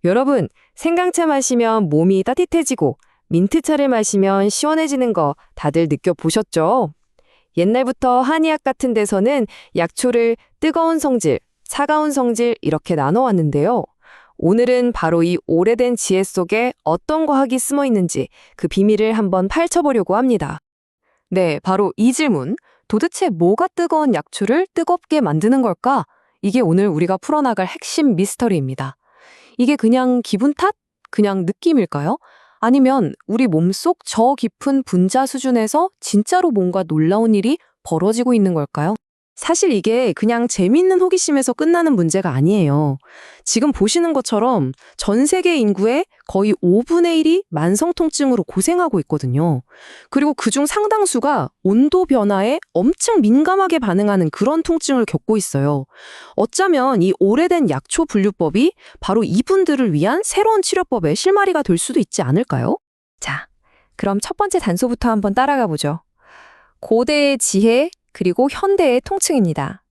여러분, 생강차 마시면 몸이 따뜻해지고 민트차를 마시면 시원해지는 거 다들 느껴보셨죠? 옛날부터 한의학 같은 데서는 약초를 뜨거운 성질, 차가운 성질 이렇게 나눠왔는데요. 오늘은 바로 이 오래된 지혜 속에 어떤 과학이 숨어 있는지 그 비밀을 한번 파헤쳐보려고 합니다. 네, 바로 이 질문. 도대체 뭐가 뜨거운 약초를 뜨겁게 만드는 걸까? 이게 오늘 우리가 풀어나갈 핵심 미스터리입니다. 이게 그냥 기분 탓? 그냥 느낌일까요? 아니면 우리 몸속 저 깊은 분자 수준에서 진짜로 뭔가 놀라운 일이 벌어지고 있는 걸까요? 사실 이게 그냥 재미있는 호기심에서 끝나는 문제가 아니에요. 지금 보시는 것처럼 전 세계 인구의 거의 5분의 1이 만성 통증으로 고생하고 있거든요. 그리고 그중 상당수가 온도 변화에 엄청 민감하게 반응하는 그런 통증을 겪고 있어요. 어쩌면 이 오래된 약초 분류법이 바로 이분들을 위한 새로운 치료법의 실마리가 될 수도 있지 않을까요? 자, 그럼 첫 번째 단서부터 한번 따라가 보죠. 고대의 지혜, 그리고 현대의 통증입니다.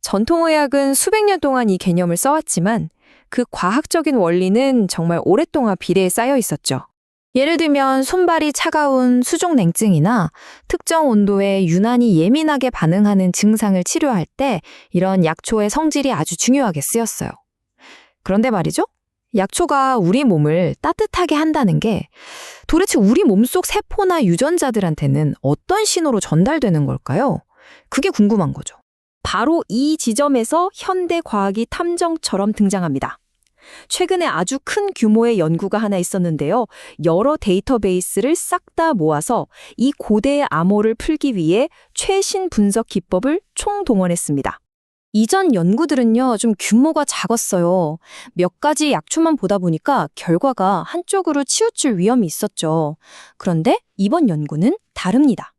전통의학은 수백 년 동안 이 개념을 써왔지만 그 과학적인 원리는 정말 오랫동안 비례에 쌓여 있었죠. 예를 들면 손발이 차가운 수족냉증이나 특정 온도에 유난히 예민하게 반응하는 증상을 치료할 때 이런 약초의 성질이 아주 중요하게 쓰였어요. 그런데 말이죠. 약초가 우리 몸을 따뜻하게 한다는 게 도대체 우리 몸속 세포나 유전자들한테는 어떤 신호로 전달되는 걸까요? 그게 궁금한 거죠. 바로 이 지점에서 현대 과학이 탐정처럼 등장합니다. 최근에 아주 큰 규모의 연구가 하나 있었는데요. 여러 데이터베이스를 싹 다 모아서 이 고대의 암호를 풀기 위해 최신 분석 기법을 총동원했습니다. 이전 연구들은요, 좀 규모가 작았어요. 몇 가지 약초만 보다 보니까 결과가 한쪽으로 치우칠 위험이 있었죠. 그런데 이번 연구는 다릅니다.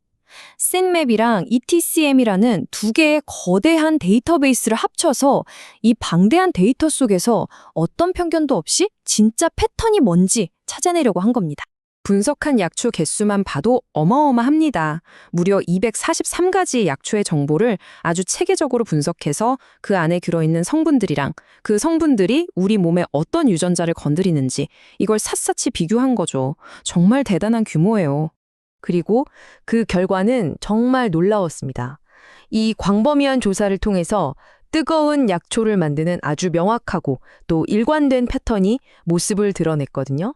샌맵이랑 ETCM이라는 두 개의 거대한 데이터베이스를 합쳐서 이 방대한 데이터 속에서 어떤 편견도 없이 진짜 패턴이 뭔지 찾아내려고 한 겁니다. 분석한 약초 개수만 봐도 어마어마합니다. 무려 243가지의 약초의 정보를 아주 체계적으로 분석해서 그 안에 들어있는 성분들이랑 그 성분들이 우리 몸에 어떤 유전자를 건드리는지 이걸 샅샅이 비교한 거죠. 정말 대단한 규모예요. 그리고 그 결과는 정말 놀라웠습니다. 이 광범위한 조사를 통해서 뜨거운 약초를 만드는 아주 명확하고 또 일관된 패턴이 모습을 드러냈거든요.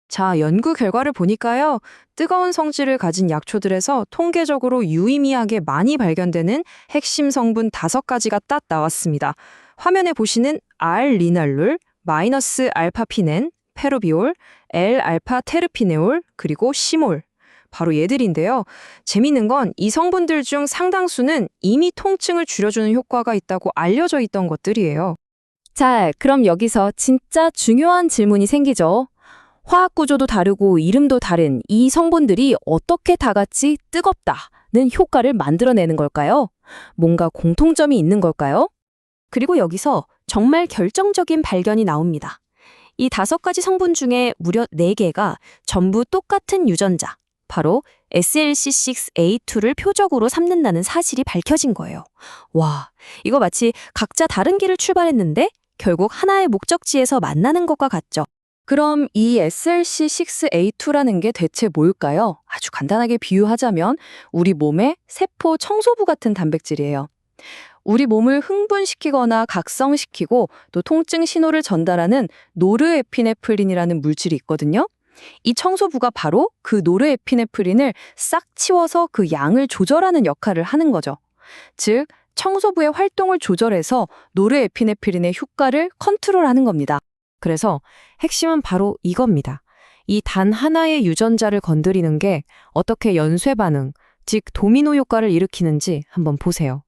자, 연구 결과를 보니까요. 뜨거운 성질을 가진 약초들에서 통계적으로 유의미하게 많이 발견되는 핵심 성분 5가지가 딱 나왔습니다. 화면에 보시는 R-리날룰, 마이너스 알파피넨, 페로비올, L-알파테르피네올, 그리고 시몰. 바로 얘들인데요. 재미있는 건 이 성분들 중 상당수는 이미 통증을 줄여주는 효과가 있다고 알려져 있던 것들이에요. 자, 그럼 여기서 진짜 중요한 질문이 생기죠. 화학 구조도 다르고 이름도 다른 이 성분들이 어떻게 다 같이 뜨겁다는 효과를 만들어내는 걸까요? 뭔가 공통점이 있는 걸까요? 그리고 여기서 정말 결정적인 발견이 나옵니다. 이 5가지 성분 중에 무려 4개가 전부 똑같은 유전자, 바로 SLC6A2를 표적으로 삼는다는 사실이 밝혀진 거예요. 와, 이거 마치 각자 다른 길을 출발했는데 결국 하나의 목적지에서 만나는 것과 같죠. 그럼 이 SLC6A2라는 게 대체 뭘까요? 아주 간단하게 비유하자면 우리 몸의 세포 청소부 같은 단백질이에요. 우리 몸을 흥분시키거나 각성시키고 또 통증 신호를 전달하는 노르에피네프린이라는 물질이 있거든요. 이 청소부가 바로 그 노르에피네프린을 싹 치워서 그 양을 조절하는 역할을 하는 거죠. 즉, 청소부의 활동을 조절해서 노르에피네프린의 효과를 컨트롤하는 겁니다. 그래서 핵심은 바로 이겁니다. 이 단 하나의 유전자를 건드리는 게 어떻게 연쇄 반응, 즉 도미노 효과를 일으키는지 한번 보세요.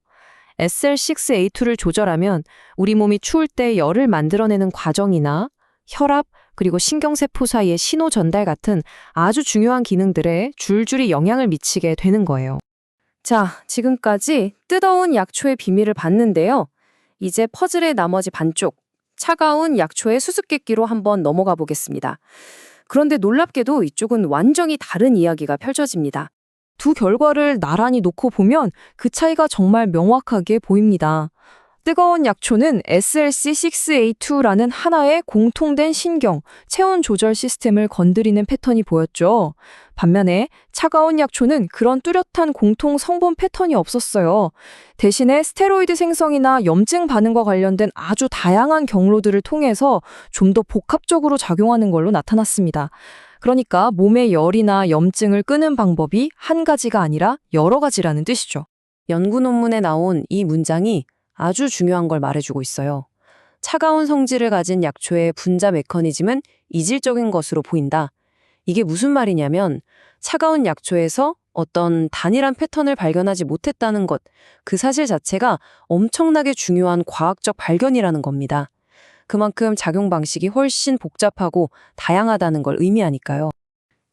SL6A2를 조절하면 우리 몸이 추울 때 열을 만들어내는 과정이나 혈압, 그리고 신경세포 사이의 신호 전달 같은 아주 중요한 기능들에 줄줄이 영향을 미치게 되는 거예요. 자, 지금까지 뜨거운 약초의 비밀을 봤는데요. 이제 퍼즐의 나머지 반쪽, 차가운 약초의 수수께끼로 한번 넘어가 보겠습니다. 그런데 놀랍게도 이쪽은 완전히 다른 이야기가 펼쳐집니다. 두 결과를 나란히 놓고 보면 그 차이가 정말 명확하게 보입니다. 뜨거운 약초는 SLC6A2라는 하나의 공통된 신경, 체온 조절 시스템을 건드리는 패턴이 보였죠. 반면에 차가운 약초는 그런 뚜렷한 공통 성분 패턴이 없었어요. 대신에 스테로이드 생성이나 염증 반응과 관련된 아주 다양한 경로들을 통해서 좀 더 복합적으로 작용하는 걸로 나타났습니다. 그러니까 몸의 열이나 염증을 끄는 방법이 한 가지가 아니라 여러 가지라는 뜻이죠. 연구 논문에 나온 이 문장이 아주 중요한 걸 말해주고 있어요. 차가운 성질을 가진 약초의 분자 메커니즘은 이질적인 것으로 보인다. 이게 무슨 말이냐면 차가운 약초에서 어떤 단일한 패턴을 발견하지 못했다는 것, 그 사실 자체가 엄청나게 중요한 과학적 발견이라는 겁니다. 그만큼 작용 방식이 훨씬 복잡하고 다양하다는 걸 의미하니까요.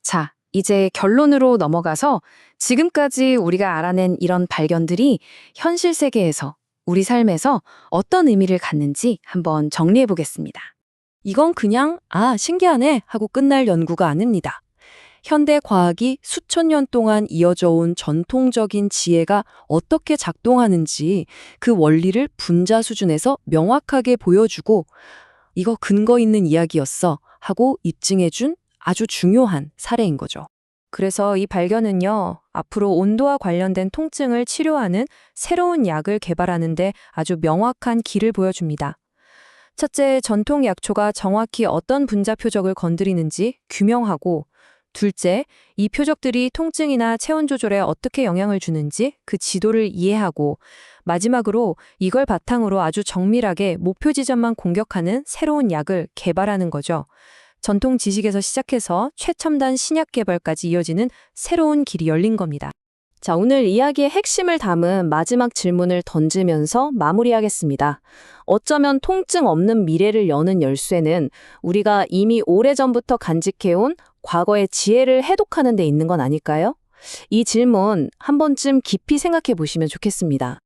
자, 이제 결론으로 넘어가서 지금까지 우리가 알아낸 이런 발견들이 현실 세계에서 우리 삶에서 어떤 의미를 갖는지 한번 정리해 보겠습니다. 이건 그냥 신기하네 하고 끝날 연구가 아닙니다. 현대 과학이 수천 년 동안 이어져 온 전통적인 지혜가 어떻게 작동하는지 그 원리를 분자 수준에서 명확하게 보여주고 이거 근거 있는 이야기였어 하고 입증해준 아주 중요한 사례인 거죠. 그래서 이 발견은요, 앞으로 온도와 관련된 통증을 치료하는 새로운 약을 개발하는 데 아주 명확한 길을 보여줍니다. 첫째, 전통 약초가 정확히 어떤 분자 표적을 건드리는지 규명하고, 둘째, 이 표적들이 통증이나 체온 조절에 어떻게 영향을 주는지 그 지도를 이해하고, 마지막으로 이걸 바탕으로 아주 정밀하게 목표 지점만 공격하는 새로운 약을 개발하는 거죠. 전통 지식에서 시작해서 최첨단 신약 개발까지 이어지는 새로운 길이 열린 겁니다. 자, 오늘 이야기의 핵심을 담은 마지막 질문을 던지면서 마무리하겠습니다. 어쩌면 통증 없는 미래를 여는 열쇠는 우리가 이미 오래전부터 간직해온 과거의 지혜를 해독하는 데 있는 건 아닐까요? 이 질문 한 번쯤 깊이 생각해 보시면 좋겠습니다.